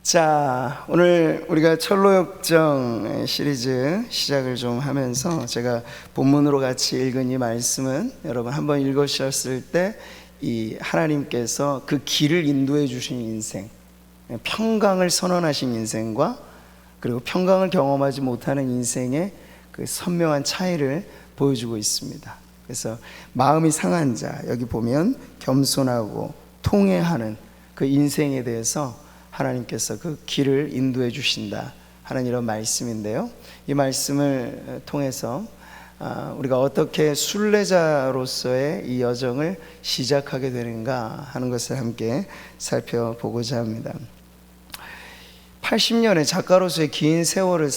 자, 오늘 우리가 철로역정 시리즈 시작을 좀 하면서 제가 본문으로 같이 읽은 이 말씀은 여러분 한번 읽으셨을 때 이 하나님께서 그 길을 인도해 주신 인생, 평강을 선언하신 인생과 그리고 평강을 경험하지 못하는 인생의 그 선명한 차이를 보여주고 있습니다. 그래서 마음이 상한 자, 여기 보면 겸손하고 통회하는 그 인생에 대해서 하나님께서 그 길을 인도해 주신다 하는 이런 말씀인데요, 이 말씀을 통해서 우리가 어떻게 순례자로서의 이 여정을 시작하게 되는가 하는 것을 함께 살펴보고자 합니다. 80년의 작가로서의 긴 세월을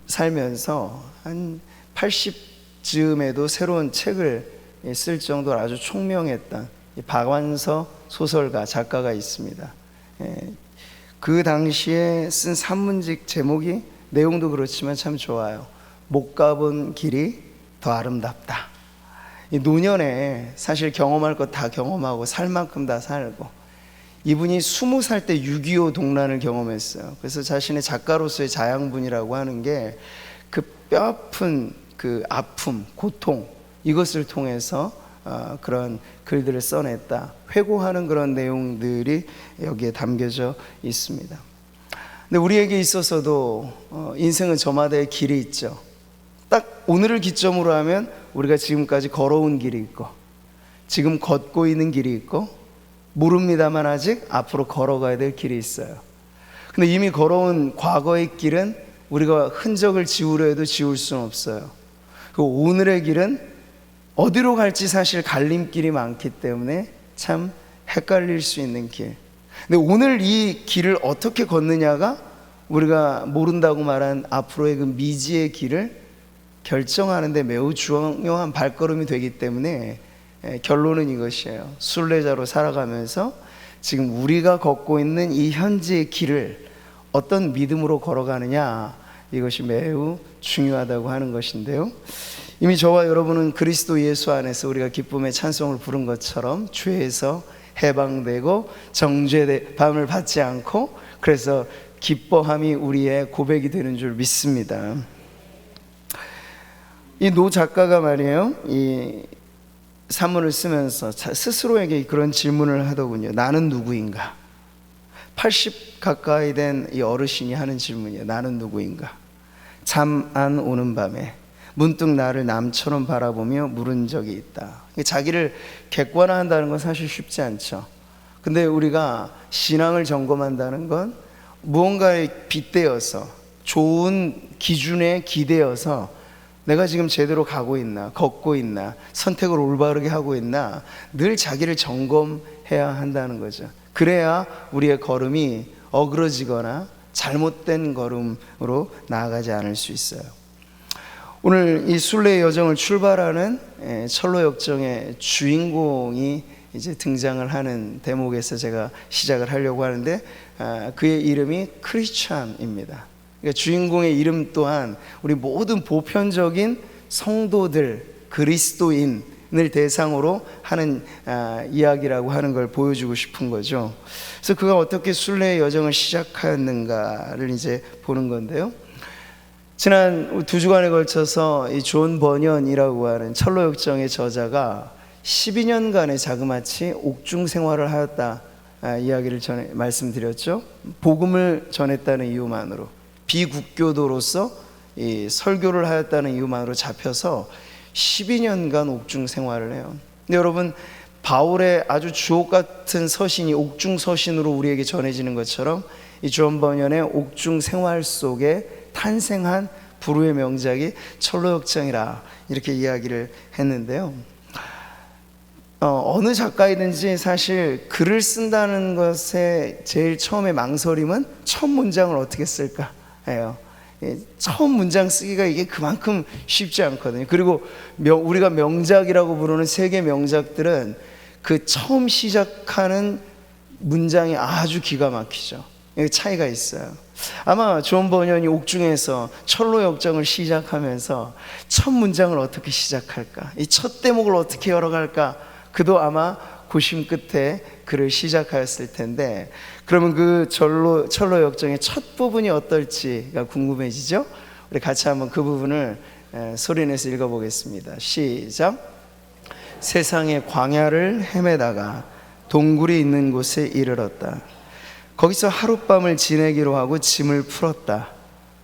살면서 한 80즈음에도 새로운 책을 쓸 정도로 아주 총명했던 박완서 소설가 작가가 있습니다. 그 당시에 쓴 산문집 제목이 내용도 그렇지만 참 좋아요. 못 가본 길이 더 아름답다. 이 노년에 사실 경험할 것 다 경험하고 살 만큼 다 살고, 이분이 20살 때 6.25 동란을 경험했어요. 그래서 자신의 작가로서의 자양분이라고 하는 게 그 뼈아픈 그 아픔, 고통, 이것을 통해서 그런 글들을 써냈다, 회고하는 그런 내용들이 여기에 담겨져 있습니다. 근데 우리에게 있어서도 인생은 저마다의 길이 있죠. 딱 오늘을 기점으로 하면 우리가 지금까지 걸어온 길이 있고, 지금 걷고 있는 길이 있고, 모릅니다만 아직 앞으로 걸어가야 될 길이 있어요. 근데 이미 걸어온 과거의 길은 우리가 흔적을 지우려 해도 지울 수는 없어요. 그 오늘의 길은 어디로 갈지 사실 갈림길이 많기 때문에 참 헷갈릴 수 있는 길. 근데 오늘 이 길을 어떻게 걷느냐가 우리가 모른다고 말한 앞으로의 그 미지의 길을 결정하는 데 매우 중요한 발걸음이 되기 때문에 결론은 이것이에요. 순례자로 살아가면서 지금 우리가 걷고 있는 이 현재의 길을 어떤 믿음으로 걸어가느냐, 이것이 매우 중요하다고 하는 것인데요, 이미 저와 여러분은 그리스도 예수 안에서 우리가 기쁨의 찬송을 부른 것처럼 죄에서 해방되고 정죄함을 받지 않고, 그래서 기뻐함이 우리의 고백이 되는 줄 믿습니다. 이 노 작가가 말이에요, 이 산문을 쓰면서 스스로에게 그런 질문을 하더군요. 나는 누구인가? 80 가까이 된 이 어르신이 하는 질문이에요. 나는 누구인가? 잠 안 오는 밤에 문득 나를 남처럼 바라보며 물은 적이 있다. 자기를 객관화한다는 건 사실 쉽지 않죠. 근데 우리가 신앙을 점검한다는 건 무언가에 빗대어서, 좋은 기준에 기대어서 내가 지금 제대로 가고 있나, 걷고 있나, 선택을 올바르게 하고 있나, 늘 자기를 점검해야 한다는 거죠. 그래야 우리의 걸음이 어그러지거나 잘못된 걸음으로 나아가지 않을 수 있어요. 오늘 이 순례의 여정을 출발하는 철로역정의 주인공이 이제 등장을 하는 대목에서 제가 시작을 하려고 하는데, 그의 이름이 크리스찬입니다. 그러니까 주인공의 이름 또한 우리 모든 보편적인 성도들, 그리스도인을 대상으로 하는 이야기라고 하는 걸 보여주고 싶은 거죠. 그래서 그가 어떻게 순례의 여정을 시작하였는가를 이제 보는 건데요, 지난 2주간에 걸쳐서 이 존 버년이라고 하는 철로역정의 저자가 12년간의 자그마치 옥중 생활을 하였다 이야기를 말씀드렸죠. 복음을 전했다는 이유만으로, 비국교도로서 이 설교를 하였다는 이유만으로 잡혀서 12년간 옥중 생활을 해요. 근데 여러분, 바울의 아주 주옥 같은 서신이 옥중 서신으로 우리에게 전해지는 것처럼 이 존 버년의 옥중 생활 속에 탄생한 불후의 명작이 철로역정이라 이렇게 이야기를 했는데요, 어느 작가이든지 사실 글을 쓴다는 것에 제일 처음에 망설임은 첫 문장을 어떻게 쓸까 예요. 처음 문장 쓰기가 이게 그만큼 쉽지 않거든요. 그리고 우리가 명작이라고 부르는 세계 명작들은 그 처음 시작하는 문장이 아주 기가 막히죠. 차이가 있어요. 아마 존 버년이 옥중에서 철로역정을 시작하면서 첫 문장을 어떻게 시작할까, 이 첫 대목을 어떻게 열어갈까, 그도 아마 고심 끝에 글을 시작하였을 텐데, 그러면 그 철로 역정의 첫 부분이 어떨지가 궁금해지죠? 우리 같이 한번 그 부분을 소리내서 읽어보겠습니다. 시작. 세상의 광야를 헤매다가 동굴이 있는 곳에 이르렀다. 거기서 하룻밤을 지내기로 하고 짐을 풀었다.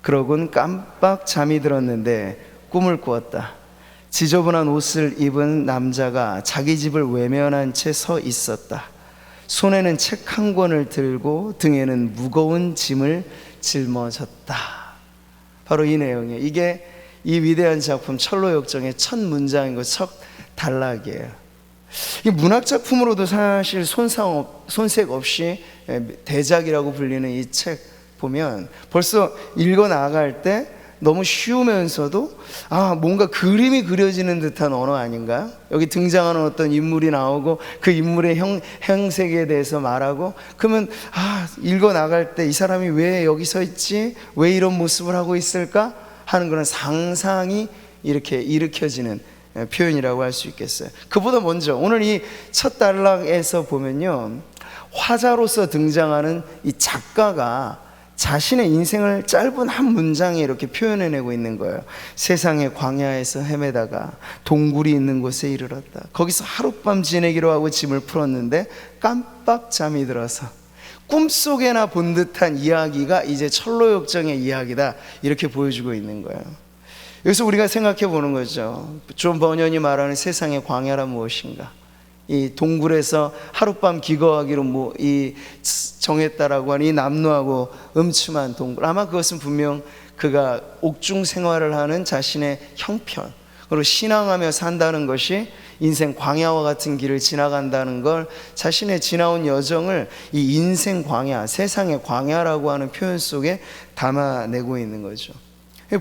그러곤 깜빡 잠이 들었는데 꿈을 꾸었다. 지저분한 옷을 입은 남자가 자기 집을 외면한 채 서 있었다. 손에는 책 한 권을 들고 등에는 무거운 짐을 짊어졌다. 바로 이 내용이에요. 이게 이 위대한 작품 철로역정의 첫 문장이고 첫 단락이에요. 이 문학 작품으로도 사실 손색 없이 대작이라고 불리는 이 책 보면 벌써 읽어 나갈 때 너무 쉬우면서도 뭔가 그림이 그려지는 듯한 언어 아닌가요? 여기 등장하는 어떤 인물이 나오고 그 인물의 행색에 대해서 말하고, 그러면 읽어 나갈 때 이 사람이 왜 여기 서 있지? 왜 이런 모습을 하고 있을까? 하는 그런 상상이 이렇게 일으켜지는 표현이라고 할 수 있겠어요. 그보다 먼저 오늘 이 첫 단락에서 보면요, 화자로서 등장하는 이 작가가 자신의 인생을 짧은 한 문장에 이렇게 표현해내고 있는 거예요. 세상의 광야에서 헤매다가 동굴이 있는 곳에 이르렀다. 거기서 하룻밤 지내기로 하고 짐을 풀었는데 깜빡 잠이 들어서, 꿈속에나 본 듯한 이야기가 이제 철로역정의 이야기다, 이렇게 보여주고 있는 거예요. 여기서 우리가 생각해 보는 거죠. 존 버년이 말하는 세상의 광야란 무엇인가? 이 동굴에서 하룻밤 기거하기로 정했다라고 하는 이 남루하고 음침한 동굴, 아마 그것은 분명 그가 옥중 생활을 하는 자신의 형편, 그리고 신앙하며 산다는 것이 인생 광야와 같은 길을 지나간다는 걸, 자신의 지나온 여정을 이 인생 광야, 세상의 광야라고 하는 표현 속에 담아내고 있는 거죠.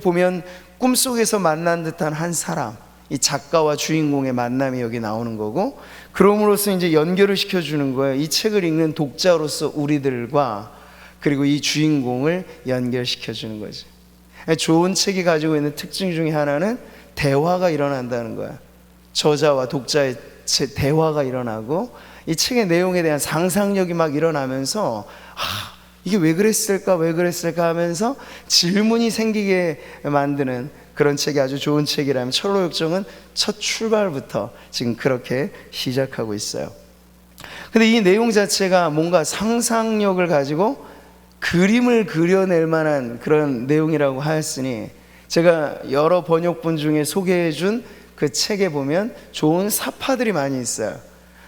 보면 꿈속에서 만난 듯한 한 사람, 이 작가와 주인공의 만남이 여기 나오는 거고, 그럼으로써 이제 연결을 시켜주는 거예요. 이 책을 읽는 독자로서 우리들과, 그리고 이 주인공을 연결시켜주는 거죠. 좋은 책이 가지고 있는 특징 중에 하나는 대화가 일어난다는 거야. 저자와 독자의 대화가 일어나고, 이 책의 내용에 대한 상상력이 막 일어나면서 이게 왜 그랬을까 하면서 질문이 생기게 만드는 그런 책이 아주 좋은 책이라면, 철로역정은 첫 출발부터 지금 그렇게 시작하고 있어요. 근데 이 내용 자체가 뭔가 상상력을 가지고 그림을 그려낼 만한 그런 내용이라고 하였으니, 제가 여러 번역본 중에 소개해 준 그 책에 보면 좋은 사파들이 많이 있어요.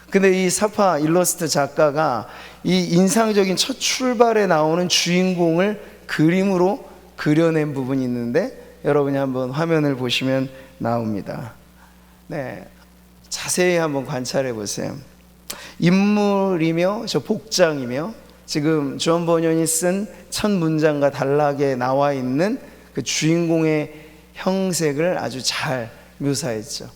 근데 이 사파 일러스트 작가가 이 인상적인 첫 출발에 나오는 주인공을 그림으로 그려낸 부분이 있는데, 여러분이 한번 화면을 보시면 나옵니다. 자세히 한번 관찰해 보세요. 인물이며 저 복장이며 지금 존 버년이 쓴 첫 문장과 단락에 나와 있는 그 주인공의 형색을 아주 잘 묘사했죠.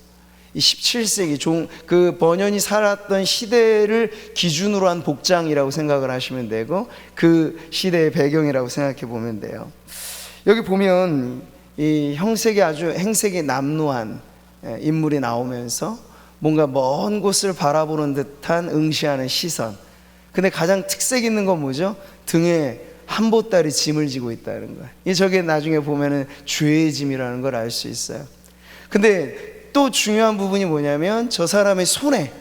이 17세기 그 버년이 살았던 시대를 기준으로 한 복장이라고 생각을 하시면 되고, 그 시대의 배경이라고 생각해 보면 돼요. 여기 보면 이 행색이 남루한 인물이 나오면서 뭔가 먼 곳을 바라보는 듯한 응시하는 시선. 근데 가장 특색 있는 건 뭐죠? 등에 한 보따리 짐을 지고 있다는 거예요. 저게 나중에 보면은 죄의 짐이라는 걸 알 수 있어요. 근데 또 중요한 부분이 뭐냐면, 저 사람의 손에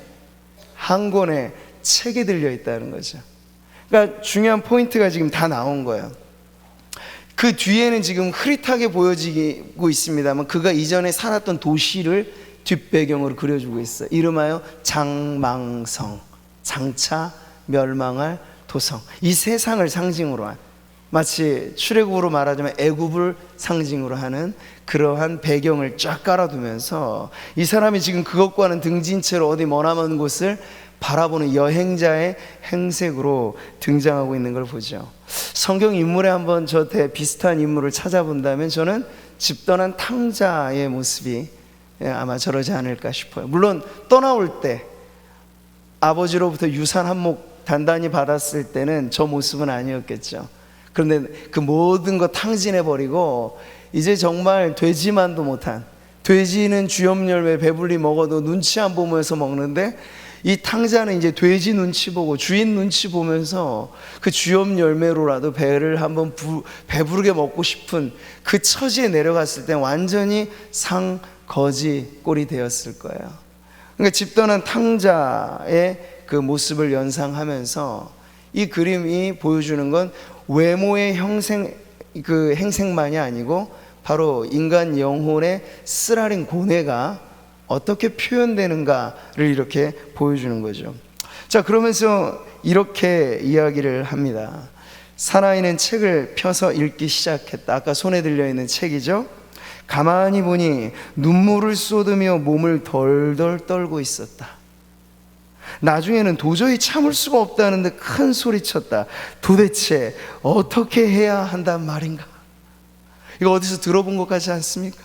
한 권의 책이 들려 있다는 거죠. 그러니까 중요한 포인트가 지금 다 나온 거예요. 그 뒤에는 지금 흐릿하게 보여지고 있습니다만, 그가 이전에 살았던 도시를 뒷배경으로 그려주고 있어요. 이름하여 장망성, 장차 멸망할 도성. 이 세상을 상징으로 한, 마치 출애굽으로 말하자면 애굽을 상징으로 하는 그러한 배경을 쫙 깔아두면서, 이 사람이 지금 그것과는 등진 채로 어디 머나먼 곳을 바라보는 여행자의 행색으로 등장하고 있는 걸 보죠. 성경 인물에 한번 비슷한 인물을 찾아본다면, 저는 집 떠난 탕자의 모습이 아마 저러지 않을까 싶어요. 물론 떠나올 때 아버지로부터 유산 한 몫 단단히 받았을 때는 저 모습은 아니었겠죠. 그런데 그 모든 거 탕진해버리고 이제 정말 돼지만도 못한, 돼지는 주염 열매 배불리 먹어도 눈치 안 보면서 먹는데, 이 탕자는 이제 돼지 눈치 보고 주인 눈치 보면서 그 주염 열매로라도 배를 한번 배부르게 먹고 싶은 그 처지에 내려갔을 때 완전히 상거지 꼴이 되었을 거예요. 그러니까 집 떠난 탕자의 그 모습을 연상하면서 이 그림이 보여주는 건 외모의 행색만이 아니고 바로 인간 영혼의 쓰라린 고뇌가 어떻게 표현되는가를 이렇게 보여주는 거죠. 자, 그러면서 이렇게 이야기를 합니다. 사나이는 책을 펴서 읽기 시작했다. 아까 손에 들려있는 책이죠. 가만히 보니 눈물을 쏟으며 몸을 덜덜 떨고 있었다. 나중에는 도저히 참을 수가 없다는데 큰 소리쳤다. 도대체 어떻게 해야 한단 말인가? 이거 어디서 들어본 것 같지 않습니까?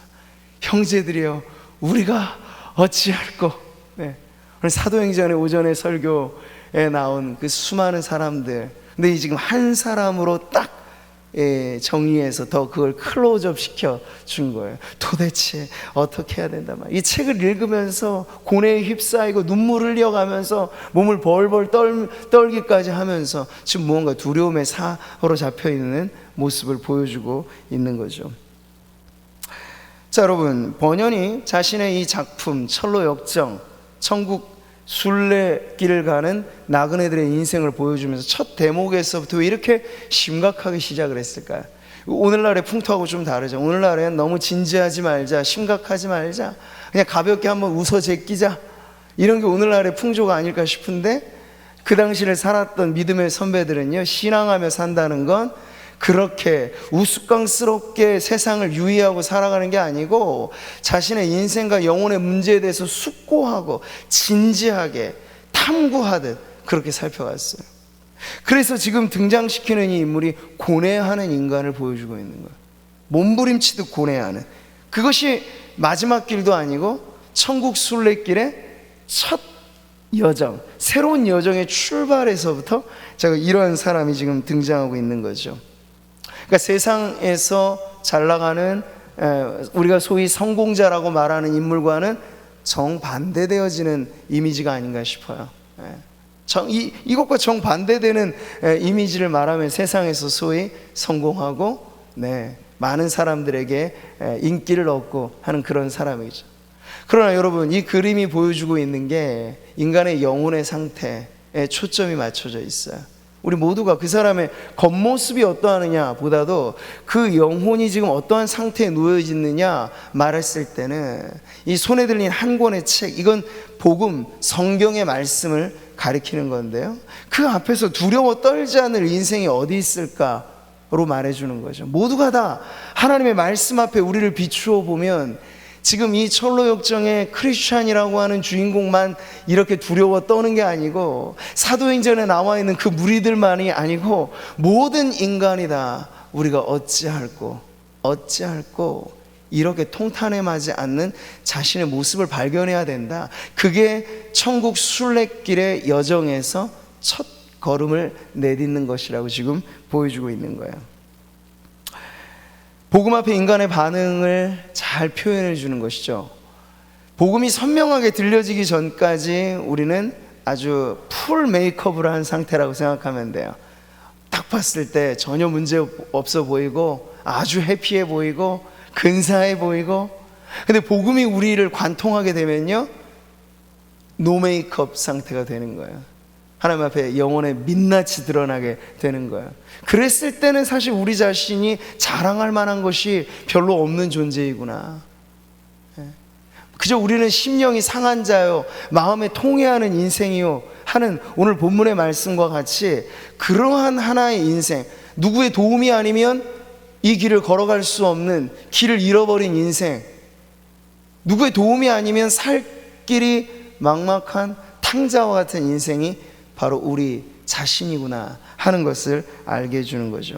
형제들이여, 우리가 어찌할꼬. 네. 오늘 사도행전의 오전에 설교에 나온 그 수많은 사람들, 근데 지금 한 사람으로 딱 정리해서 더 그걸 클로즈업 시켜 준 거예요. 도대체 어떻게 해야 된다 말이야. 이 책을 읽으면서 고뇌에 휩싸이고 눈물을 흘려가면서 몸을 벌벌 떨기까지 하면서 지금 무언가 두려움에 사로잡혀 있는 모습을 보여주고 있는 거죠. 자, 여러분, 번연이 자신의 이 작품 철로역정, 천국 순례길을 가는 나그네들의 인생을 보여주면서 첫 대목에서부터 왜 이렇게 심각하게 시작을 했을까요? 오늘날의 풍토하고 좀 다르죠. 오늘날엔 너무 진지하지 말자, 심각하지 말자, 그냥 가볍게 한번 웃어 제끼자, 이런 게 오늘날의 풍조가 아닐까 싶은데, 그 당시를 살았던 믿음의 선배들은요, 신앙하며 산다는 건 그렇게 우스꽝스럽게 세상을 유의하고 살아가는 게 아니고 자신의 인생과 영혼의 문제에 대해서 숙고하고 진지하게 탐구하듯 그렇게 살펴갔어요. 그래서 지금 등장시키는 이 인물이 고뇌하는 인간을 보여주고 있는 거예요. 몸부림치듯 고뇌하는, 그것이 마지막 길도 아니고 천국 순례길의 첫 여정, 새로운 여정의 출발에서부터 제가 이러한 사람이 지금 등장하고 있는 거죠. 그러니까 세상에서 잘 나가는 우리가 소위 성공자라고 말하는 인물과는 정반대되어지는 이미지가 아닌가 싶어요. 이것과 정반대되는 이미지를 말하면 세상에서 소위 성공하고 많은 사람들에게 인기를 얻고 하는 그런 사람이죠. 그러나 여러분, 이 그림이 보여주고 있는 게 인간의 영혼의 상태에 초점이 맞춰져 있어요. 우리 모두가 그 사람의 겉모습이 어떠하느냐 보다도 그 영혼이 지금 어떠한 상태에 놓여 있느냐 말했을 때는 이 손에 들린 한 권의 책, 이건 복음, 성경의 말씀을 가리키는 건데요, 그 앞에서 두려워 떨지 않을 인생이 어디 있을까로 말해주는 거죠. 모두가 다 하나님의 말씀 앞에 우리를 비추어 보면 지금 이 철로역정의 크리스찬이라고 하는 주인공만 이렇게 두려워 떠는 게 아니고, 사도행전에 나와 있는 그 무리들만이 아니고 모든 인간이 다 우리가 어찌할꼬 이렇게 통탄해하지 않는 자신의 모습을 발견해야 된다. 그게 천국 순례길의 여정에서 첫 걸음을 내딛는 것이라고 지금 보여주고 있는 거예요. 복음 앞에 인간의 반응을 잘 표현해 주는 것이죠. 복음이 선명하게 들려지기 전까지 우리는 아주 풀 메이크업을 한 상태라고 생각하면 돼요. 딱 봤을 때 전혀 문제 없어 보이고 아주 해피해 보이고 근사해 보이고, 근데 복음이 우리를 관통하게 되면요, 노 메이크업 상태가 되는 거예요. 하나님 앞에 영혼의 민낯이 드러나게 되는 거예요. 그랬을 때는 사실 우리 자신이 자랑할 만한 것이 별로 없는 존재이구나, 그저 우리는 심령이 상한 자요, 마음에 통해하는 인생이요 하는 오늘 본문의 말씀과 같이 그러한 하나의 인생, 누구의 도움이 아니면 이 길을 걸어갈 수 없는 길을 잃어버린 인생, 누구의 도움이 아니면 살 길이 막막한 탕자와 같은 인생이 바로 우리 자신이구나 하는 것을 알게 해주는 거죠.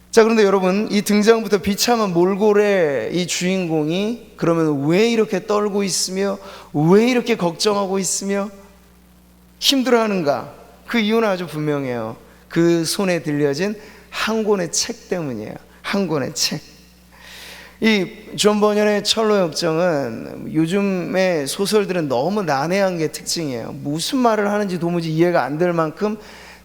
자, 그런데 여러분, 이 등장부터 비참한 몰골의 이 주인공이 그러면 왜 이렇게 떨고 있으며 왜 이렇게 걱정하고 있으며 힘들어하는가? 그 이유는 아주 분명해요. 그 손에 들려진 한 권의 책 때문이에요. 한 권의 책. 이 존 버년의 철로역정은 요즘의 소설들은 너무 난해한 게 특징이에요. 무슨 말을 하는지 도무지 이해가 안 될 만큼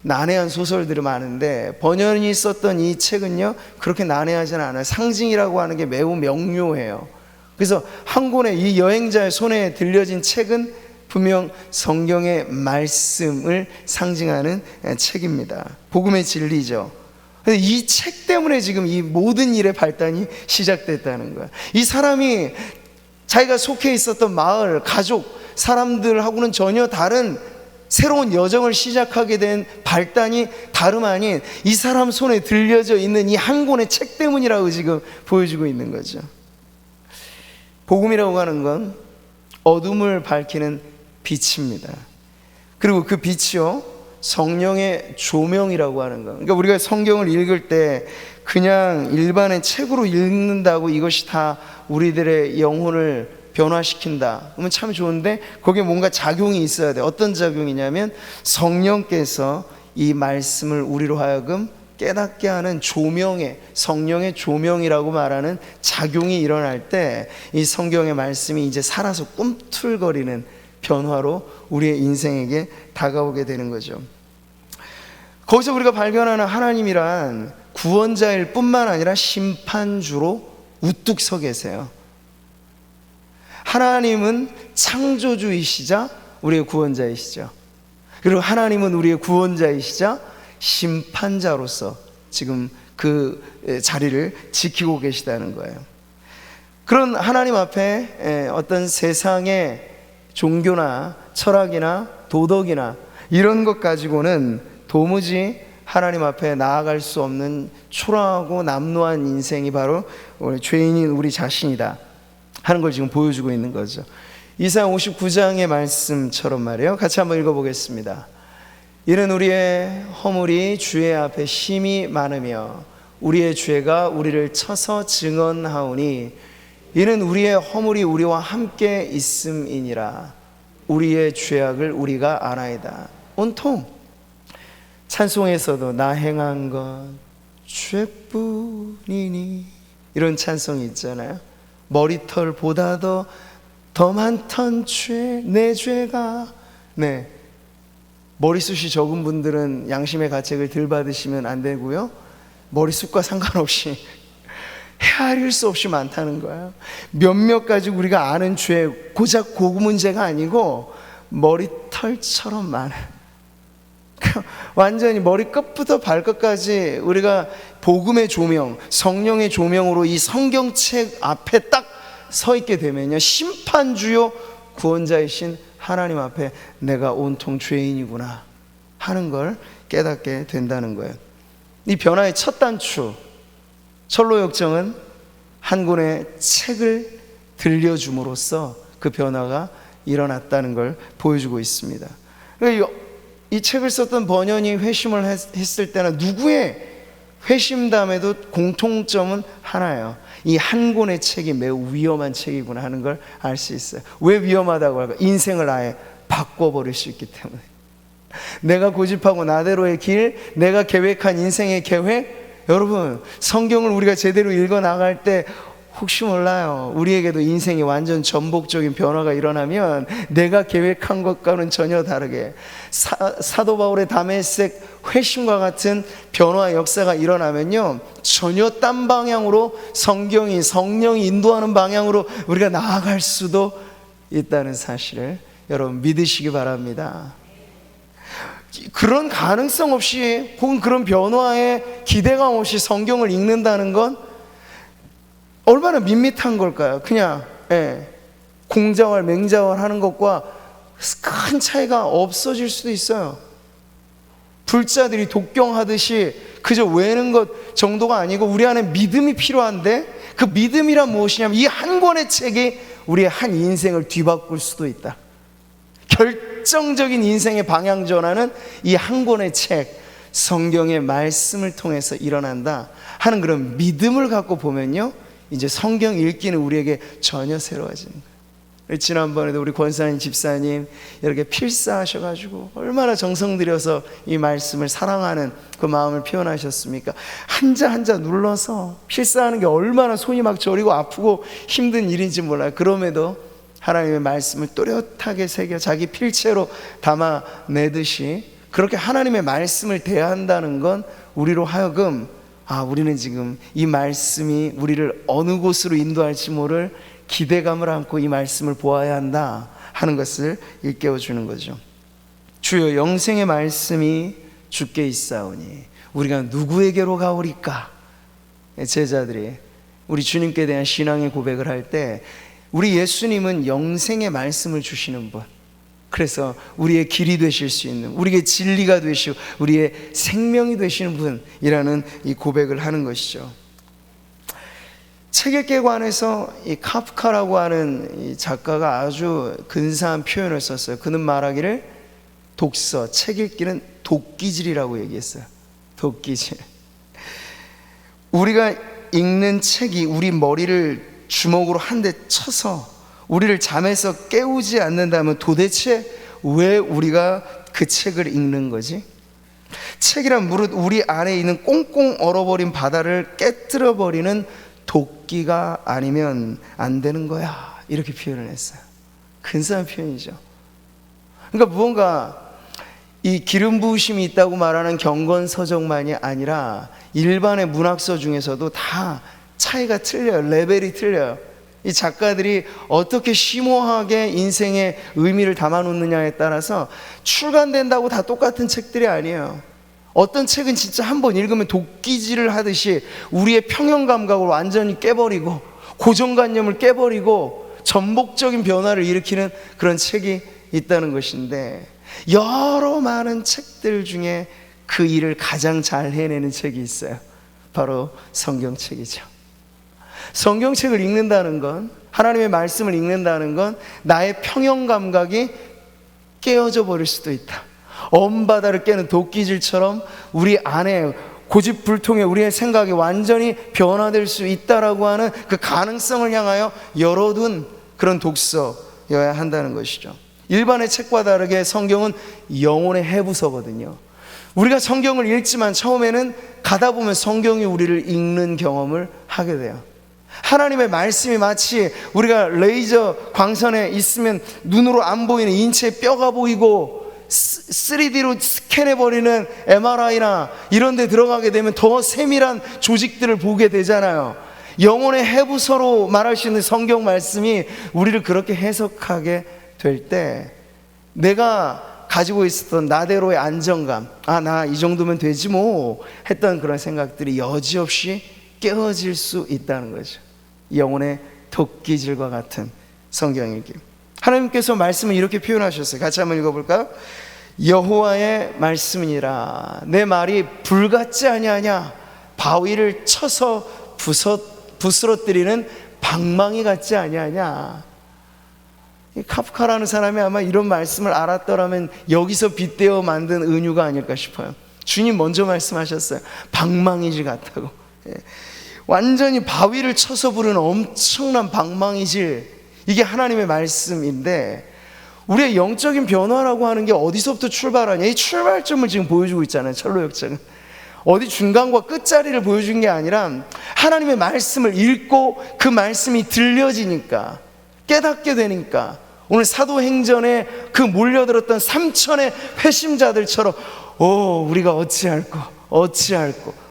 난해한 소설들이 많은데, 버년이 썼던 이 책은요 그렇게 난해하지는 않아요. 상징이라고 하는 게 매우 명료해요. 그래서 한 권의 이 여행자의 손에 들려진 책은 분명 성경의 말씀을 상징하는 책입니다. 복음의 진리죠. 이 책 때문에 지금 이 모든 일의 발단이 시작됐다는 거야. 이 사람이 자기가 속해 있었던 마을, 가족, 사람들하고는 전혀 다른 새로운 여정을 시작하게 된 발단이 다름 아닌 이 사람 손에 들려져 있는 이 한 권의 책 때문이라고 지금 보여주고 있는 거죠. 복음이라고 하는 건 어둠을 밝히는 빛입니다. 그리고 그 빛이요 성령의 조명이라고 하는 거. 그러니까 우리가 성경을 읽을 때 그냥 일반의 책으로 읽는다고 이것이 다 우리들의 영혼을 변화시킨다 그러면 참 좋은데, 거기에 뭔가 작용이 있어야 돼. 어떤 작용이냐면 성령께서 이 말씀을 우리로 하여금 깨닫게 하는 조명의, 성령의 조명이라고 말하는 작용이 일어날 때 이 성경의 말씀이 이제 살아서 꿈틀거리는 변화로 우리의 인생에게 다가오게 되는 거죠. 거기서 우리가 발견하는 하나님이란 구원자일 뿐만 아니라 심판주로 우뚝 서 계세요. 하나님은 창조주이시자 우리의 구원자이시죠. 그리고 하나님은 우리의 구원자이시자 심판자로서 지금 그 자리를 지키고 계시다는 거예요. 그런 하나님 앞에 어떤 세상의 종교나 철학이나 도덕이나 이런 것 가지고는 도무지 하나님 앞에 나아갈 수 없는 초라하고 남루한 인생이 바로 죄인인 우리 자신이다 하는 걸 지금 보여주고 있는 거죠. 이사야 59장의 말씀처럼 말이에요. 같이 한번 읽어보겠습니다. 이는 우리의 허물이 주의 앞에 심히 많으며 우리의 죄가 우리를 쳐서 증언하오니 이는 우리의 허물이 우리와 함께 있음이니라. 우리의 죄악을 우리가 아나이다. 온통 찬송에서도 나 행한 것 죄뿐이니 이런 찬송이 있잖아요. 머리털보다도 더 많던 죄, 내 죄가. 네, 머리숱이 적은 분들은 양심의 가책을 덜 받으시면 안 되고요, 머리숱과 상관없이 헤아릴 수 없이 많다는 거예요. 몇몇 가지 우리가 아는 죄, 고작 그 문제가 아니고 머리털처럼 많은, 완전히 머리 끝부터 발끝까지 우리가 복음의 조명, 성령의 조명으로 이 성경책 앞에 딱 서 있게 되면요, 심판주요 구원자이신 하나님 앞에 내가 온통 죄인이구나 하는 걸 깨닫게 된다는 거예요. 이 변화의 첫 단추, 철로역정은 한 권의 책을 들려줌으로써 그 변화가 일어났다는 걸 보여주고 있습니다. 이 책을 썼던 버년이 회심을 했을 때는 누구의 회심담에도 공통점은 하나예요. 이 한 권의 책이 매우 위험한 책이구나 하는 걸 알 수 있어요. 왜 위험하다고 할까? 인생을 아예 바꿔버릴 수 있기 때문에. 내가 고집하고 나대로의 길, 내가 계획한 인생의 계획, 여러분 성경을 우리가 제대로 읽어 나갈 때 혹시 몰라요, 우리에게도 인생이 완전 전복적인 변화가 일어나면 내가 계획한 것과는 전혀 다르게 사도 바울의 다메섹 회심과 같은 변화 역사가 일어나면요, 전혀 딴 방향으로 성령이 인도하는 방향으로 우리가 나아갈 수도 있다는 사실을 여러분 믿으시기 바랍니다. 그런 가능성 없이 혹은 그런 변화에 기대감 없이 성경을 읽는다는 건 얼마나 밋밋한 걸까요? 그냥 공자왈 맹자왈 하는 것과 큰 차이가 없어질 수도 있어요. 불자들이 독경하듯이 그저 외는 것 정도가 아니고 우리 안에 믿음이 필요한데, 그 믿음이란 무엇이냐면 이 한 권의 책이 우리의 한 인생을 뒤바꿀 수도 있다. 결정적인 인생의 방향 전환은 이 한 권의 책, 성경의 말씀을 통해서 일어난다 하는 그런 믿음을 갖고 보면요, 이제 성경 읽기는 우리에게 전혀 새로워지는 거예요. 지난번에도 우리 권사님 집사님 이렇게 필사하셔가지고 얼마나 정성 들여서 이 말씀을 사랑하는 그 마음을 표현하셨습니까? 한자 한자 눌러서 필사하는 게 얼마나 손이 막 저리고 아프고 힘든 일인지 몰라요. 그럼에도 하나님의 말씀을 또렷하게 새겨 자기 필체로 담아내듯이 그렇게 하나님의 말씀을 대한다는 건 우리로 하여금 우리는 지금 이 말씀이 우리를 어느 곳으로 인도할지 모를 기대감을 안고 이 말씀을 보아야 한다 하는 것을 일깨워주는 거죠. 주여 영생의 말씀이 주께 있사오니 우리가 누구에게로 가오리까? 제자들이 우리 주님께 대한 신앙의 고백을 할 때 우리 예수님은 영생의 말씀을 주시는 분, 그래서 우리의 길이 되실 수 있는, 우리의 진리가 되시고 우리의 생명이 되시는 분이라는 이 고백을 하는 것이죠. 책 읽기에 관해서 이 카프카라고 하는 이 작가가 아주 근사한 표현을 썼어요. 그는 말하기를 독서, 책 읽기는 도끼질이라고 얘기했어요. 도끼질. 우리가 읽는 책이 우리 머리를 주먹으로 한 대 쳐서 우리를 잠에서 깨우지 않는다면 도대체 왜 우리가 그 책을 읽는 거지? 책이란 무릇 우리 안에 있는 꽁꽁 얼어버린 바다를 깨뜨려버리는 도끼가 아니면 안 되는 거야, 이렇게 표현을 했어요. 근사한 표현이죠. 그러니까 무언가 이 기름 부으심이 있다고 말하는 경건서적만이 아니라 일반의 문학서 중에서도 다 차이가 틀려요. 레벨이 틀려요. 이 작가들이 어떻게 심오하게 인생의 의미를 담아놓느냐에 따라서 출간된다고 다 똑같은 책들이 아니에요. 어떤 책은 진짜 한번 읽으면 도끼질을 하듯이 우리의 평형 감각을 완전히 깨버리고 고정관념을 깨버리고 전복적인 변화를 일으키는 그런 책이 있다는 것인데, 여러 많은 책들 중에 그 일을 가장 잘 해내는 책이 있어요. 바로 성경책이죠. 성경책을 읽는다는 건, 하나님의 말씀을 읽는다는 건 나의 평형 감각이 깨어져 버릴 수도 있다. 엄바다를 깨는 도끼질처럼 우리 안에 고집불통에 우리의 생각이 완전히 변화될 수 있다라고 하는 그 가능성을 향하여 열어둔 그런 독서여야 한다는 것이죠. 일반의 책과 다르게 성경은 영혼의 해부서거든요. 우리가 성경을 읽지만 처음에는 가다 보면 성경이 우리를 읽는 경험을 하게 돼요. 하나님의 말씀이 마치 우리가 레이저 광선에 있으면 눈으로 안 보이는 인체의 뼈가 보이고 3D로 스캔해버리는 MRI나 이런 데 들어가게 되면 더 세밀한 조직들을 보게 되잖아요. 영혼의 해부서로 말할 수 있는 성경 말씀이 우리를 그렇게 해석하게 될 때 내가 가지고 있었던 나대로의 안정감, 나 이 정도면 되지 뭐 했던 그런 생각들이 여지없이 깨어질 수 있다는 거죠. 영혼의 도끼질과 같은 성경 읽기. 하나님께서 말씀을 이렇게 표현하셨어요. 같이 한번 읽어볼까요? 여호와의 말씀이니라. 내 말이 불 같지 아니하냐? 바위를 쳐서 부스러뜨리는 방망이 같지 아니하냐? 이 카프카라는 사람이 아마 이런 말씀을 알았더라면 여기서 빗대어 만든 은유가 아닐까 싶어요. 주님 먼저 말씀하셨어요. 방망이질 같다고. 완전히 바위를 쳐서 부르는 엄청난 방망이질, 이게 하나님의 말씀인데, 우리의 영적인 변화라고 하는 게 어디서부터 출발하냐? 이 출발점을 지금 보여주고 있잖아요. 철로역정은 어디 중간과 끝자리를 보여준 게 아니라 하나님의 말씀을 읽고 그 말씀이 들려지니까, 깨닫게 되니까, 오늘 사도행전에 그 몰려들었던 3,000의 회심자들처럼 우리가 어찌할꼬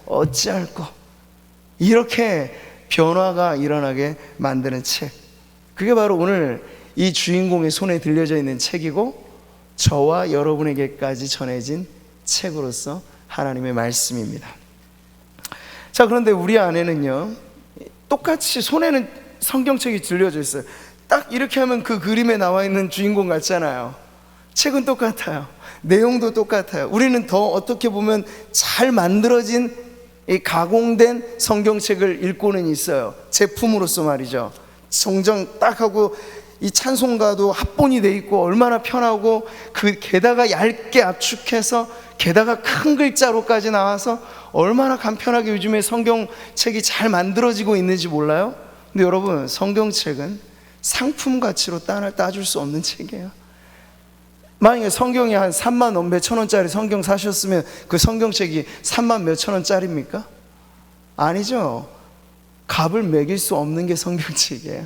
이렇게 변화가 일어나게 만드는 책, 그게 바로 오늘 이 주인공의 손에 들려져 있는 책이고 저와 여러분에게까지 전해진 책으로서 하나님의 말씀입니다. 자, 그런데 우리 안에는요, 똑같이 손에는 성경책이 들려져 있어요. 딱 이렇게 하면 그 그림에 나와 있는 주인공 같잖아요. 책은 똑같아요. 내용도 똑같아요. 우리는 더 어떻게 보면 잘 만들어진 이 가공된 성경책을 읽고는 있어요. 제품으로서 말이죠. 정정 딱 하고 이 찬송가도 합본이 돼 있고 얼마나 편하고, 그 게다가 얇게 압축해서 게다가 큰 글자로까지 나와서 얼마나 간편하게 요즘에 성경책이 잘 만들어지고 있는지 몰라요? 근데 여러분, 성경책은 상품 가치로 따줄 수 없는 책이에요. 만약에 성경이 한 3만 몇천 원짜리 성경 사셨으면 그 성경책이 3만 몇천 원짜리입니까? 아니죠. 값을 매길 수 없는 게 성경책이에요.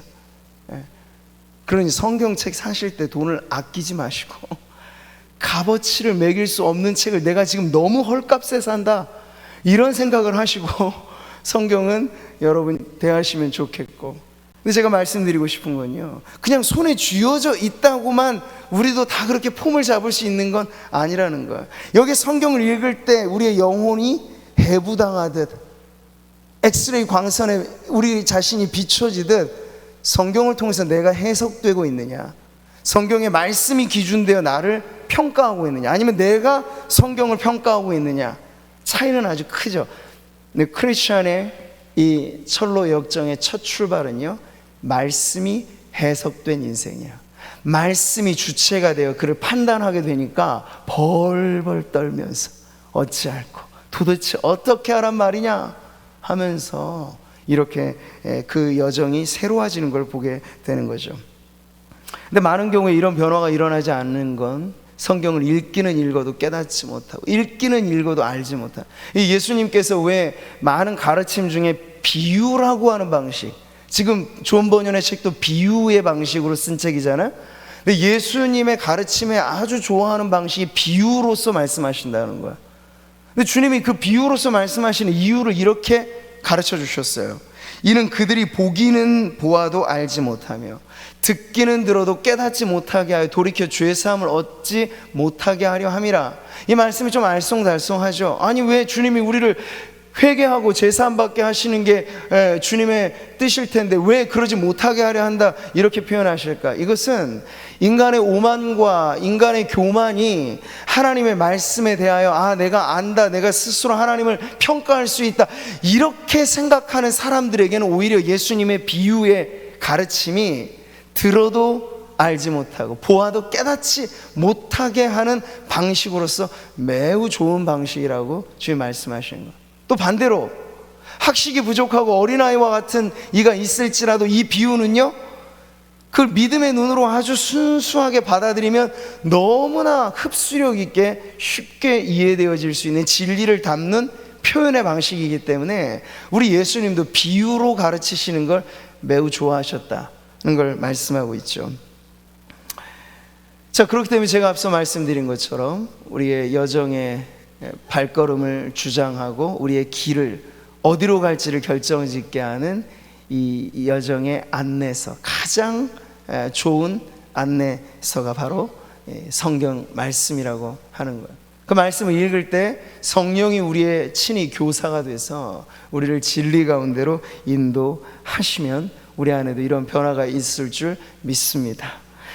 그러니 성경책 사실 때 돈을 아끼지 마시고 값어치를 매길 수 없는 책을 내가 지금 너무 헐값에 산다 이런 생각을 하시고 성경은 여러분 대하시면 좋겠고. 근데 제가 말씀드리고 싶은 건요, 그냥 손에 쥐어져 있다고만 우리도 다 그렇게 폼을 잡을 수 있는 건 아니라는 거예요. 여기 성경을 읽을 때 우리의 영혼이 해부당하듯 엑스레이 광선에 우리 자신이 비춰지듯 성경을 통해서 내가 해석되고 있느냐, 성경의 말씀이 기준되어 나를 평가하고 있느냐, 아니면 내가 성경을 평가하고 있느냐, 차이는 아주 크죠. 근데 크리스천의 이 철로 역정의 첫 출발은요, 말씀이 해석된 인생이야. 말씀이 주체가 되어 그를 판단하게 되니까 벌벌 떨면서 어찌할꼬 도대체 어떻게 하란 말이냐 하면서 이렇게 그 여정이 새로워지는 걸 보게 되는 거죠. 근데 많은 경우에 이런 변화가 일어나지 않는 건 성경을 읽기는 읽어도 깨닫지 못하고 읽기는 읽어도 알지 못하고, 예수님께서 왜 많은 가르침 중에 비유라고 하는 방식, 지금 존 버년의 책도 비유의 방식으로 쓴 책이잖아요. 근데 예수님의 가르침에 아주 좋아하는 방식이 비유로서 말씀하신다는 거예요. 근데 주님이 그 비유로서 말씀하시는 이유를 이렇게 가르쳐 주셨어요. 이는 그들이 보기는 보아도 알지 못하며 듣기는 들어도 깨닫지 못하게 하여 돌이켜 죄 사함을 얻지 못하게 하려 함이라. 이 말씀이 좀 알쏭달쏭하죠. 아니 왜 주님이 우리를 회개하고 제사함 받게 하시는 게 주님의 뜻일 텐데 왜 그러지 못하게 하려 한다 이렇게 표현하실까? 이것은 인간의 오만과 인간의 교만이 하나님의 말씀에 대하여 내가 안다, 내가 스스로 하나님을 평가할 수 있다 이렇게 생각하는 사람들에게는 오히려 예수님의 비유의 가르침이 들어도 알지 못하고 보아도 깨닫지 못하게 하는 방식으로서 매우 좋은 방식이라고 주님 말씀하시는 거예요. 또 반대로 학식이 부족하고 어린아이와 같은 이가 있을지라도 이 비유는요, 그걸 믿음의 눈으로 아주 순수하게 받아들이면 너무나 흡수력 있게 쉽게 이해되어질 수 있는 진리를 담는 표현의 방식이기 때문에 우리 예수님도 비유로 가르치시는 걸 매우 좋아하셨다는 걸 말씀하고 있죠. 자, 그렇기 때문에 제가 앞서 말씀드린 것처럼 우리의 여정의 발걸음을 주장하고 우리의 길을 어디로 갈지를 결정짓게 하는 이 여정의 안내서, 가장 좋은 안내서가 바로 성경 말씀이라고 하는 거예요. 그 말씀을 읽을 때 성령이 우리의 친히 교사가 돼서 우리를 진리 가운데로 인도하시면 우리 안에도 이런 변화가 있을 줄 믿습니다.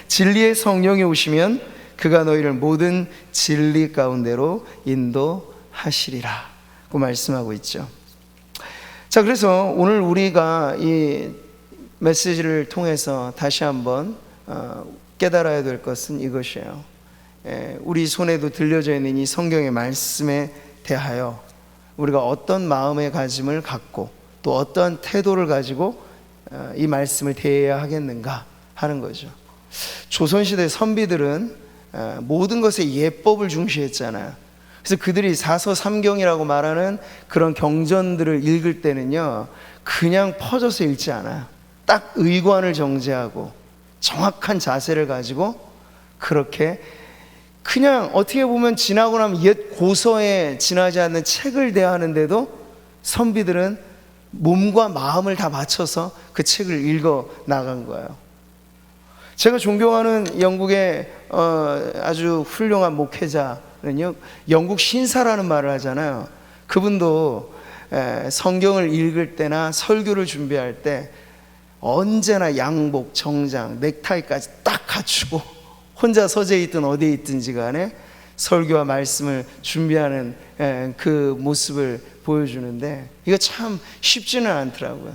진리의 성령이 오시면 그가 너희를 모든 진리 가운데로 인도하시리라 고 말씀하고 있죠. 자, 그래서 오늘 우리가 이 메시지를 통해서 다시 한번 깨달아야 될 것은 이것이에요. 우리 손에도 들려져 있는 이 성경의 말씀에 대하여 우리가 어떤 마음의 가짐을 갖고 또 어떠한 태도를 가지고 이 말씀을 대해야 하겠는가 하는 거죠. 조선시대 선비들은 모든 것에 예법을 중시했잖아요. 그래서 그들이 사서삼경이라고 말하는 그런 경전들을 읽을 때는요, 그냥 퍼져서 읽지 않아요. 딱 의관을 정제하고 정확한 자세를 가지고 그렇게 그냥 어떻게 보면 지나고 나면 옛 고서에 지나지 않는 책을 대하는데도 선비들은 몸과 마음을 다 맞춰서 그 책을 읽어 나간 거예요. 제가 존경하는 영국의 아주 훌륭한 목회자는요, 영국 신사라는 말을 하잖아요. 그분도 성경을 읽을 때나 설교를 준비할 때 언제나 양복, 정장, 넥타이까지 딱 갖추고 혼자 서재에 있든 어디에 있든지 간에 설교와 말씀을 준비하는 그 모습을 보여주는데 이거 참 쉽지는 않더라고요.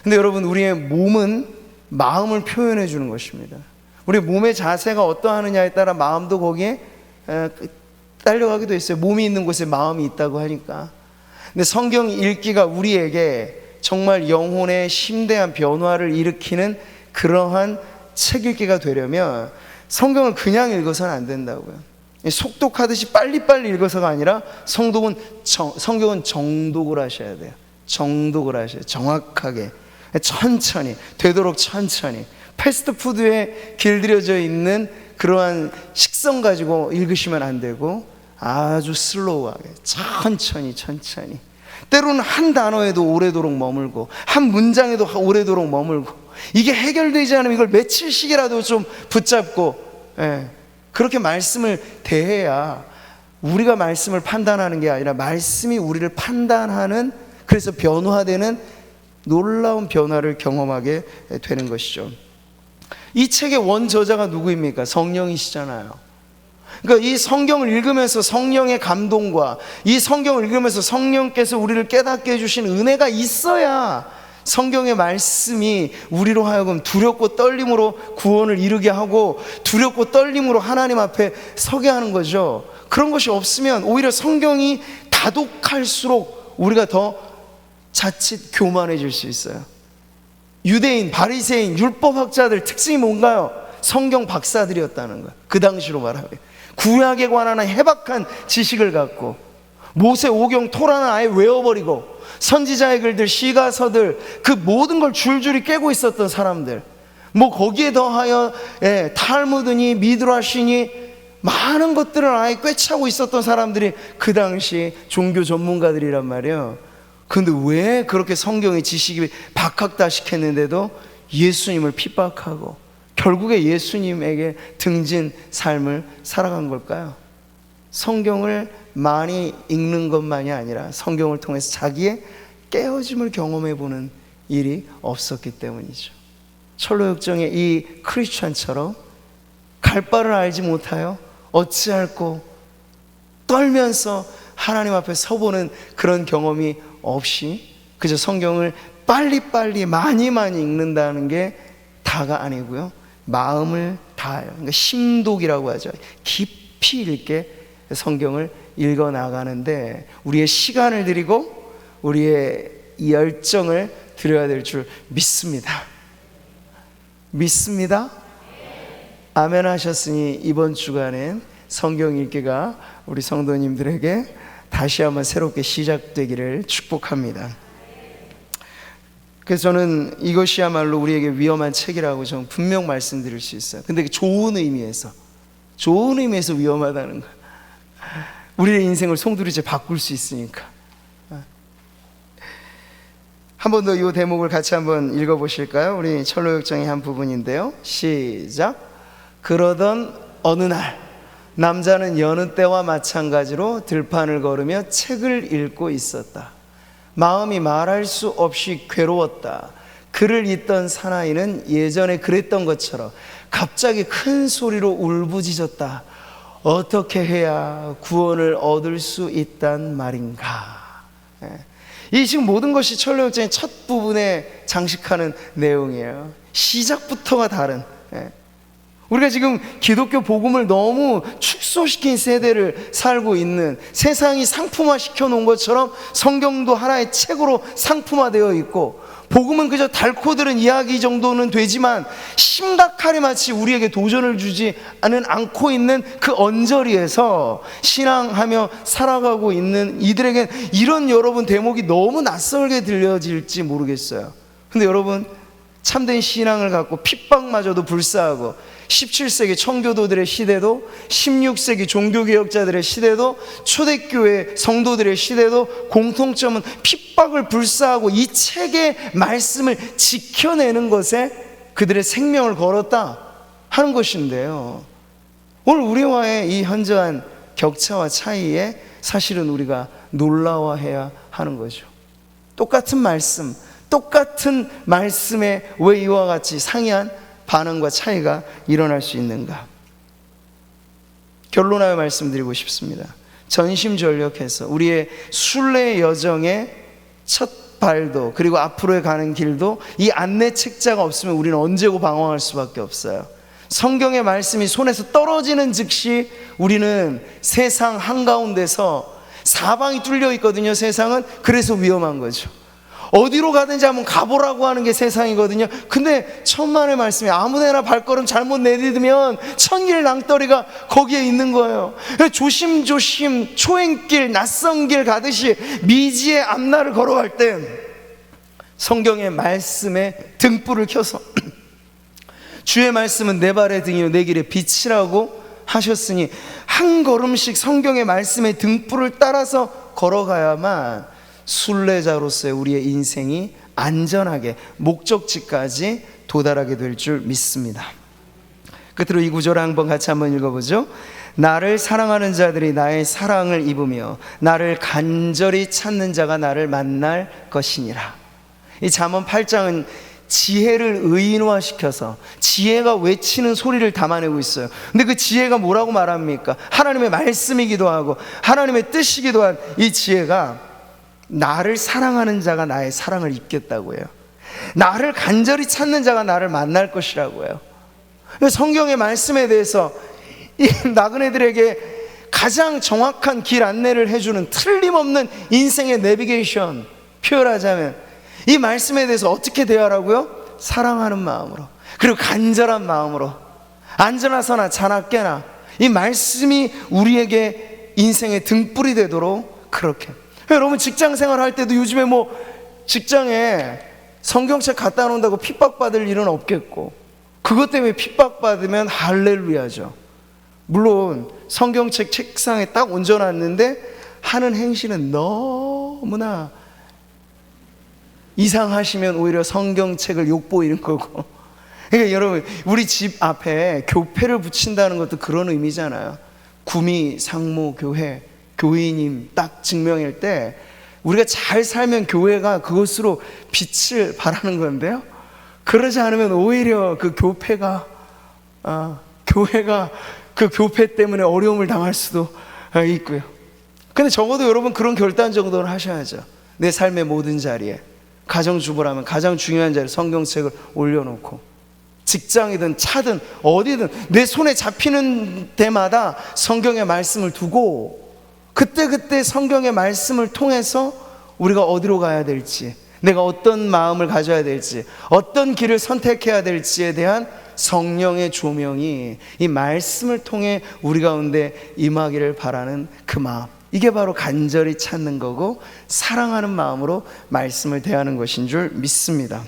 근데 여러분, 우리의 몸은 마음을 표현해 주는 것입니다. 우리 몸의 자세가 어떠하느냐에 따라 마음도 거기에 딸려가기도 했어요. 몸이 있는 곳에 마음이 있다고 하니까. 근데 성경 읽기가 우리에게 정말 영혼의 심대한 변화를 일으키는 그러한 책 읽기가 되려면 성경을 그냥 읽어서는 안 된다고요. 속독하듯이 빨리빨리 읽어서가 아니라 성경은 정독을 하셔야 돼요. 정독을 하셔야 돼요. 정확하게, 천천히, 되도록 천천히. 패스트푸드에 길들여져 있는 그러한 식성 가지고 읽으시면 안 되고 아주 슬로우하게 천천히 천천히. 때로는 한 단어에도 오래도록 머물고 한 문장에도 오래도록 머물고, 이게 해결되지 않으면 이걸 며칠씩이라도 좀 붙잡고, 그렇게 말씀을 대해야, 우리가 말씀을 판단하는 게 아니라 말씀이 우리를 판단하는, 그래서 변화되는 놀라운 변화를 경험하게 되는 것이죠. 이 책의 원저자가 누구입니까? 성령이시잖아요. 그러니까 이 성경을 읽으면서 성령의 감동과 이 성경을 읽으면서 성령께서 우리를 깨닫게 해주신 은혜가 있어야 성경의 말씀이 우리로 하여금 두렵고 떨림으로 구원을 이루게 하고 두렵고 떨림으로 하나님 앞에 서게 하는 거죠. 그런 것이 없으면 오히려 성경이 다독할수록 우리가 더 자칫 교만해질 수 있어요. 유대인, 바리새인, 율법학자들 특징이 뭔가요? 성경 박사들이었다는 거예요. 그 당시로 말하면 구약에 관한 해박한 지식을 갖고 모세 오경 토라는 아예 외워버리고 선지자의 글들, 시가서들, 그 모든 걸 줄줄이 깨고 있었던 사람들, 뭐 거기에 더하여 탈무드니 미드라시니 많은 것들을 아예 꿰차고 있었던 사람들이 그 당시 종교 전문가들이란 말이에요. 근데 왜 그렇게 성경의 지식이 박학다식했는데도 예수님을 핍박하고 결국에 예수님에게 등진 삶을 살아간 걸까요? 성경을 많이 읽는 것만이 아니라 성경을 통해서 자기의 깨어짐을 경험해 보는 일이 없었기 때문이죠. 철로역정의 이 크리스찬처럼 갈 바를 알지 못하여 어찌할꼬 떨면서 하나님 앞에 서보는 그런 경험이 없이 그저 성경을 빨리빨리 많이 읽는다는 게 다가 아니고요, 마음을 다해요. 그러니까 심독이라고 하죠. 깊이 읽게 성경을 읽어 나가는데 우리의 시간을 드리고 우리의 열정을 드려야 될 줄 믿습니다. 믿습니다. 아멘 하셨으니 이번 주간엔 성경 읽기가 우리 성도님들에게 다시 한번 새롭게 시작되기를 축복합니다. 그래서 저는 이것이야말로 우리에게 위험한 책이라고 저는 분명 말씀드릴 수 있어요. 근데 좋은 의미에서 위험하다는 거예요. 우리의 인생을 송두리째 바꿀 수 있으니까. 한 번 더 이 대목을 같이 한번 읽어보실까요? 우리 철로역정의 한 부분인데요, 시작. 그러던 어느 날 남자는 여느 때와 마찬가지로 들판을 걸으며 책을 읽고 있었다. 마음이 말할 수 없이 괴로웠다. 글을 읽던 사나이는 예전에 그랬던 것처럼 갑자기 큰 소리로 울부짖었다. 어떻게 해야 구원을 얻을 수 있단 말인가. 이 지금 모든 것이 철로역정의 첫 부분에 장식하는 내용이에요. 시작부터가 다른. 우리가 지금 기독교 복음을 너무 축소시킨 세대를 살고 있는, 세상이 상품화 시켜놓은 것처럼 성경도 하나의 책으로 상품화되어 있고 복음은 그저 달코 들은 이야기 정도는 되지만 심각하게 마치 우리에게 도전을 주지 않고 있는 그 언저리에서 신앙하며 살아가고 있는 이들에겐 이런 여러분 대목이 너무 낯설게 들려질지 모르겠어요. 근데 여러분, 참된 신앙을 갖고 핍박마저도 불사하고 17세기 청교도들의 시대도 16세기 종교개혁자들의 시대도 초대교회 성도들의 시대도 공통점은 핍박을 불사하고 이 책의 말씀을 지켜내는 것에 그들의 생명을 걸었다 하는 것인데요, 오늘 우리와의 이 현저한 격차와 차이에 사실은 우리가 놀라워해야 하는 거죠. 똑같은 말씀, 똑같은 말씀에 왜 이와 같이 상이한 반응과 차이가 일어날 수 있는가? 결론하여 말씀드리고 싶습니다. 전심전력해서 우리의 순례 여정의 첫 발도 그리고 앞으로의 가는 길도 이 안내 책자가 없으면 우리는 언제고 방황할 수밖에 없어요. 성경의 말씀이 손에서 떨어지는 즉시 우리는 세상 한가운데서 사방이 뚫려 있거든요. 세상은. 그래서 위험한 거죠. 어디로 가든지 한번 가보라고 하는 게 세상이거든요. 근데 천만의 말씀이 아무데나 발걸음 잘못 내디디면 천길 낭떠리가 거기에 있는 거예요. 조심조심 초행길 낯선 길 가듯이 미지의 앞날을 걸어갈 때 성경의 말씀에 등불을 켜서 주의 말씀은 내 발의 등이요 내 길의 빛이라고 하셨으니 한 걸음씩 성경의 말씀에 등불을 따라서 걸어가야만 순례자로서의 우리의 인생이 안전하게 목적지까지 도달하게 될 줄 믿습니다. 끝으로 이 구절을 한번 읽어보죠. 나를 사랑하는 자들이 나의 사랑을 입으며 나를 간절히 찾는 자가 나를 만날 것이니라. 이 잠언 8장은 지혜를 의인화시켜서 지혜가 외치는 소리를 담아내고 있어요. 근데 그 지혜가 뭐라고 말합니까? 하나님의 말씀이기도 하고 하나님의 뜻이기도 한 이 지혜가 나를 사랑하는 자가 나의 사랑을 입겠다고 해요. 나를 간절히 찾는 자가 나를 만날 것이라고 해요. 성경의 말씀에 대해서 이 나그네들에게 가장 정확한 길 안내를 해주는 틀림없는 인생의 내비게이션, 표현하자면 이 말씀에 대해서 어떻게 대하라고요? 사랑하는 마음으로, 그리고 간절한 마음으로, 안전하서나 자나깨나 이 말씀이 우리에게 인생의 등불이 되도록 그렇게. 여러분 직장생활 할 때도 요즘에 뭐 직장에 성경책 갖다 놓는다고 핍박받을 일은 없겠고, 그것 때문에 핍박받으면 할렐루야죠. 물론 성경책 책상에 딱 얹어놨는데 하는 행실은 너무나 이상하시면 오히려 성경책을 욕보이는 거고. 그러니까 여러분 우리 집 앞에 교패를 붙인다는 것도 그런 의미잖아요. 구미, 상무, 교회, 교인님 딱 증명일 때 우리가 잘 살면 교회가 그것으로 빛을 발하는 건데요, 그러지 않으면 오히려 그 교회가 그 교패 때문에 어려움을 당할 수도 있고요. 근데 적어도 여러분 그런 결단 정도는 하셔야죠. 내 삶의 모든 자리에, 가정주부라면 가장 중요한 자리에 성경책을 올려놓고, 직장이든 차든 어디든 내 손에 잡히는 데마다 성경의 말씀을 두고, 그때그때 성경의 말씀을 통해서 우리가 어디로 가야 될지, 내가 어떤 마음을 가져야 될지, 어떤 길을 선택해야 될지에 대한 성령의 조명이 이 말씀을 통해 우리 가운데 임하기를 바라는 그 마음, 이게 바로 간절히 찾는 거고 사랑하는 마음으로 말씀을 대하는 것인 줄 믿습니다.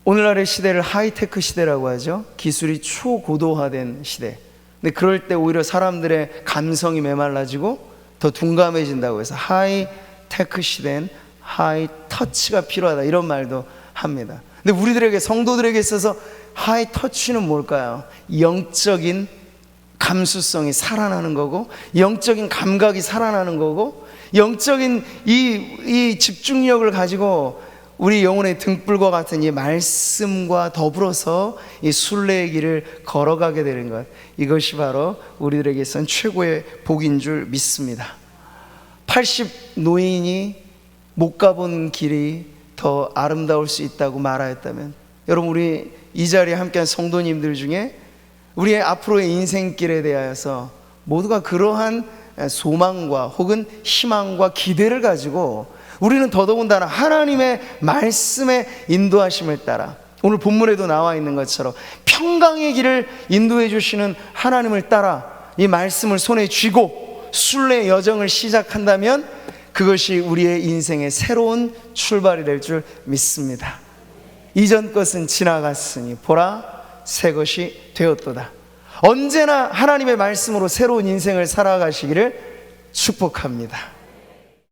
오늘날의 시대를 하이테크 시대라고 하죠. 기술이 초고도화된 시대. 근데 그럴 때 오히려 사람들의 감성이 메말라지고 더 둔감해진다고 해서 하이테크 시대엔 하이터치가 필요하다, 이런 말도 합니다. 근데 우리들에게, 성도들에게 있어서 하이터치는 뭘까요? 영적인 감수성이 살아나는 거고, 영적인 감각이 살아나는 거고, 영적인 이 집중력을 가지고 우리 영혼의 등불과 같은 이 말씀과 더불어서 이 순례의 길을 걸어가게 되는 것, 이것이 바로 우리들에게선 최고의 복인 줄 믿습니다. 80 노인이 못 가본 길이 더 아름다울 수 있다고 말하였다면, 여러분 우리 이 자리에 함께한 성도님들 중에 우리의 앞으로의 인생길에 대하여서 모두가 그러한 소망과 혹은 희망과 기대를 가지고 우리는 더더군다나 하나님의 말씀의 인도하심을 따라, 오늘 본문에도 나와 있는 것처럼 평강의 길을 인도해 주시는 하나님을 따라 이 말씀을 손에 쥐고 순례 여정을 시작한다면 그것이 우리의 인생의 새로운 출발이 될 줄 믿습니다. 이전 것은 지나갔으니 보라 새 것이 되었도다. 언제나 하나님의 말씀으로 새로운 인생을 살아가시기를 축복합니다.